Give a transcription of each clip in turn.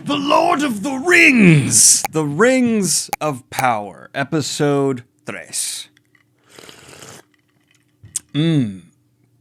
The Lord of the Rings! The Rings of Power, Episode 3.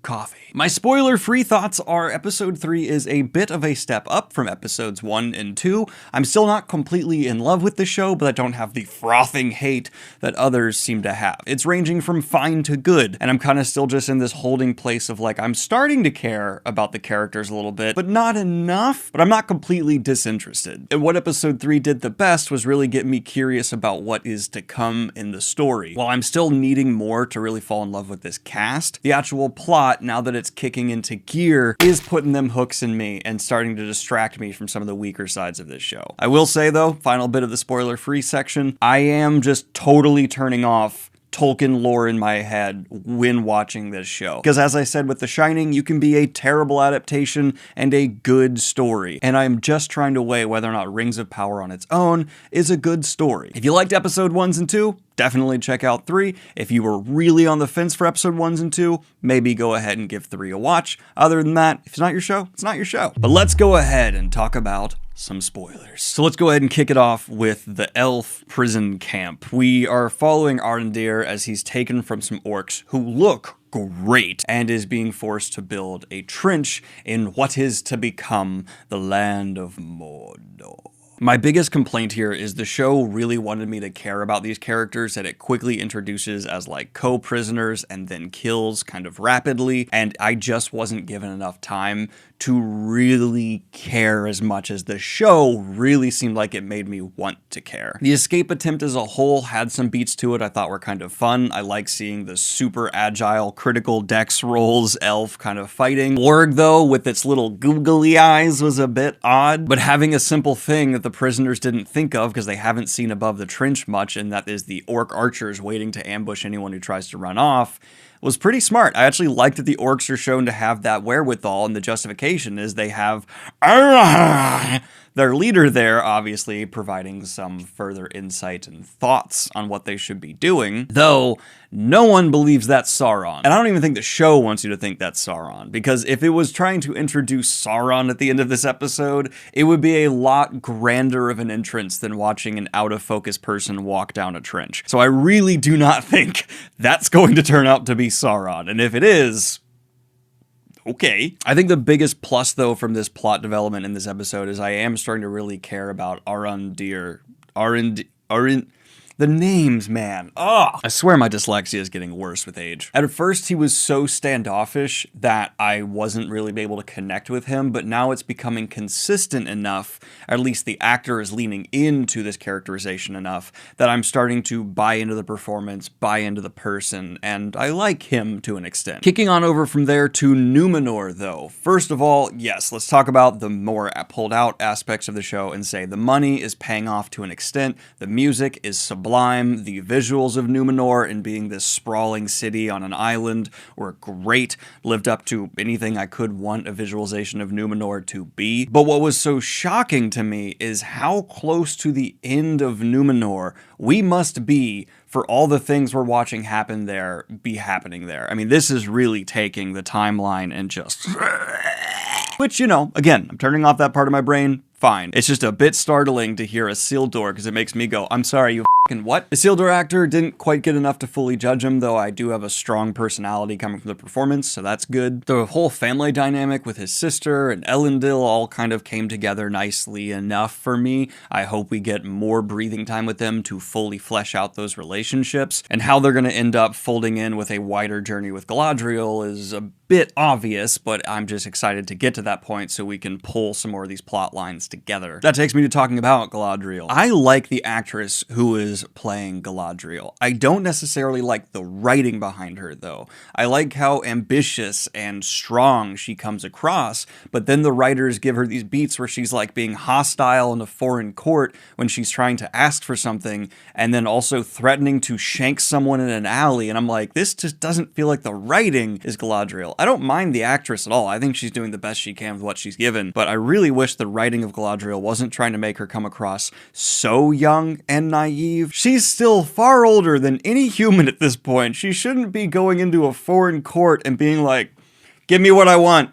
Coffee. My spoiler-free thoughts are Episode 3 is a bit of a step up from Episodes 1 and 2. I'm still not completely in love with the show, but I don't have the frothing hate that others seem to have. It's ranging from fine to good, and I'm kind of still just in this holding place of like, I'm starting to care about the characters a little bit, but not enough, but I'm not completely disinterested. And what Episode 3 did the best was really get me curious about what is to come in the story. While I'm still needing more to really fall in love with this cast, the actual plot, now that it's kicking into gear, is putting them hooks in me and starting to distract me from some of the weaker sides of this show. I will say though, final bit of the spoiler-free section, I am just totally turning off Tolkien lore in my head when watching this show. Because as I said with The Shining, you can be a terrible adaptation and a good story. And I'm just trying to weigh whether or not Rings of Power on its own is a good story. If you liked Episode 1s and 2, definitely check out 3. If you were really on the fence for Episode 1s and 2, maybe go ahead and give 3 a watch. Other than that, if it's not your show, it's not your show. But let's go ahead and talk about some spoilers. So let's go ahead and kick it off with the elf prison camp. We are following Arondir as he's taken from some orcs who look great and is being forced to build a trench in what is to become the land of Mordor. My biggest complaint here is the show really wanted me to care about these characters that it quickly introduces as like co-prisoners and then kills kind of rapidly, and I just wasn't given enough time to really care as much as the show really seemed like it made me want to care. The escape attempt as a whole had some beats to it I thought were kind of fun. I like seeing the super agile critical dex rolls elf kind of fighting. Org though, with its little googly eyes, was a bit odd, but having a simple thing that the prisoners didn't think of because they haven't seen above the trench much, and that is the orc archers waiting to ambush anyone who tries to run off, was pretty smart. I actually like that the orcs are shown to have that wherewithal, and the justification is they have their leader there, obviously providing some further insight and thoughts on what they should be doing, though no one believes that's Sauron. And I don't even think the show wants you to think that's Sauron, because if it was trying to introduce Sauron at the end of this episode, it would be a lot grander of an entrance than watching an out-of-focus person walk down a trench. So I really do not think that's going to turn out to be Sauron, and if it is, okay. I think the biggest plus, though, from this plot development in this episode is I am starting to really care about Arondir. The names, man. Ugh. I swear my dyslexia is getting worse with age. At first, he was so standoffish that I wasn't really able to connect with him, but now it's becoming consistent enough, or at least the actor is leaning into this characterization enough, that I'm starting to buy into the performance, buy into the person, and I like him to an extent. Kicking on over from there to Numenor, though. First of all, yes, let's talk about the more pulled out aspects of the show and say the money is paying off to an extent, the music is sublime, the visuals of Numenor and being this sprawling city on an island were great, lived up to anything I could want a visualization of Numenor to be. But what was so shocking to me is how close to the end of Numenor we must be for all the things we're watching happen there be happening there. I mean, this is really taking the timeline and just which, you know, again, I'm turning off that part of my brain. Fine. It's just a bit startling to hear Isildur because it makes me go, I'm sorry, you f***ing what? Isildur actor didn't quite get enough to fully judge him, though I do have a strong personality coming from the performance, so that's good. The whole family dynamic with his sister and Elendil all kind of came together nicely enough for me. I hope we get more breathing time with them to fully flesh out those relationships, and how they're going to end up folding in with a wider journey with Galadriel is a bit obvious, but I'm just excited to get to that point so we can pull some more of these plot lines together. That takes me to talking about Galadriel. I like the actress who is playing Galadriel. I don't necessarily like the writing behind her, though. I like how ambitious and strong she comes across, but then the writers give her these beats where she's like being hostile in a foreign court when she's trying to ask for something, and then also threatening to shank someone in an alley, and I'm like, this just doesn't feel like the writing is Galadriel. I don't mind the actress at all. I think she's doing the best she can with what she's given, but I really wish the writing of Galadriel wasn't trying to make her come across so young and naive. She's still far older than any human at this point. She shouldn't be going into a foreign court and being like, give me what I want.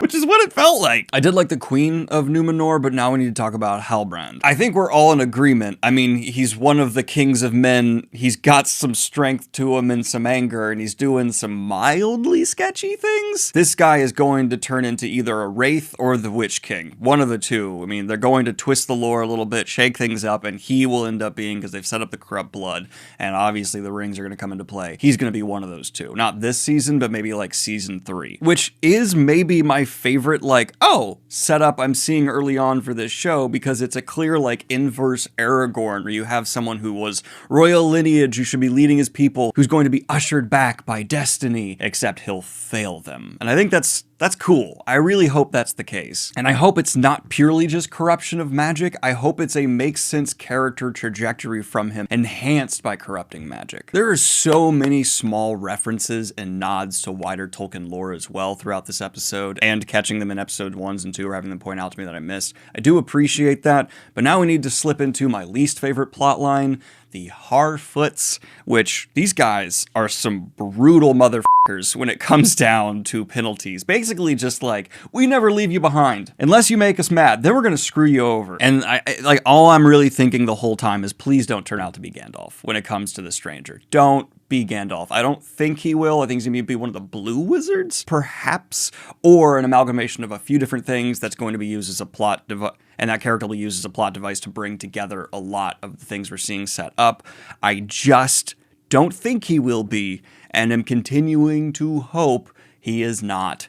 which is what it felt like. I did like the Queen of Numenor, but now we need to talk about Halbrand. I think we're all in agreement. I mean, he's one of the kings of men. He's got some strength to him and some anger, and he's doing some mildly sketchy things. This guy is going to turn into either a Wraith or the Witch King. One of the two. I mean, they're going to twist the lore a little bit, shake things up, and he will end up being, because they've set up the corrupt blood, and obviously the rings are going to come into play. He's going to be one of those two. Not this season, but maybe like season 3, which is maybe my favorite, like, oh, setup I'm seeing early on for this show, because it's a clear, like, inverse Aragorn, where you have someone who was royal lineage, who should be leading his people, who's going to be ushered back by destiny, except he'll fail them. And I think that's cool. I really hope that's the case. And I hope it's not purely just corruption of magic. I hope it's a makes sense character trajectory from him, enhanced by corrupting magic. There are so many small references and nods to wider Tolkien lore as well throughout this episode, and catching them in episode 1s and 2, or having them point out to me that I missed. I do appreciate that, but now we need to slip into my least favorite plotline, the Harfoots, which these guys are some brutal motherfuckers when it comes down to penalties. Basically just like, we never leave you behind. Unless you make us mad, then we're gonna screw you over. And like, all I'm really thinking the whole time is, please don't turn out to be Gandalf when it comes to the stranger. Don't be Gandalf. I don't think he will. I think he's gonna be one of the blue wizards, perhaps, or an amalgamation of a few different things that's going to be used as a plot device. And that character will use as a plot device to bring together a lot of the things we're seeing set up. I just don't think he will be, and am continuing to hope he is not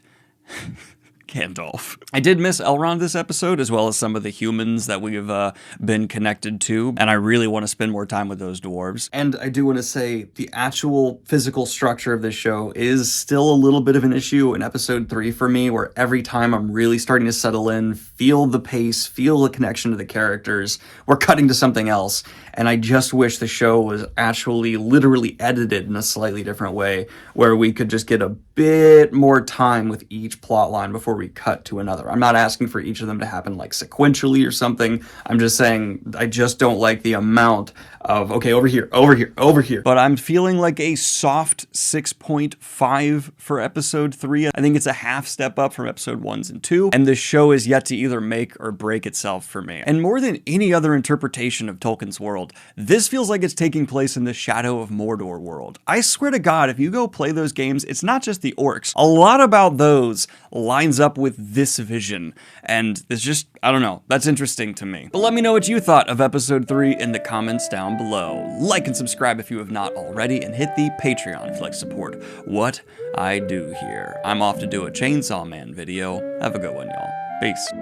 Gandalf. I did miss Elrond this episode, as well as some of the humans that we've been connected to, and I really want to spend more time with those dwarves. And I do want to say, the actual physical structure of this show is still a little bit of an issue in episode 3 for me, where every time I'm really starting to settle in, feel the pace, feel the connection to the characters, we're cutting to something else, and I just wish the show was actually literally edited in a slightly different way, where we could just get a bit more time with each plot line before we cut to another. I'm not asking for each of them to happen like sequentially or something. I'm just saying I just don't like the amount of, okay, over here, over here, over here. But I'm feeling like a soft 6.5 for episode 3. I think it's a half step up from episode 1s and 2, and this show is yet to either make or break itself for me. And more than any other interpretation of Tolkien's world, this feels like it's taking place in the Shadow of Mordor world. I swear to God, if you go play those games, it's not just the orcs. A lot about those lines up with this vision, and it's just, I don't know, that's interesting to me. But let me know what you thought of episode 3 in the comments down below. Like and subscribe if you have not already, and hit the Patreon if you'd like to support what I do here. I'm off to do a Chainsaw Man video. Have a good one, y'all. Peace.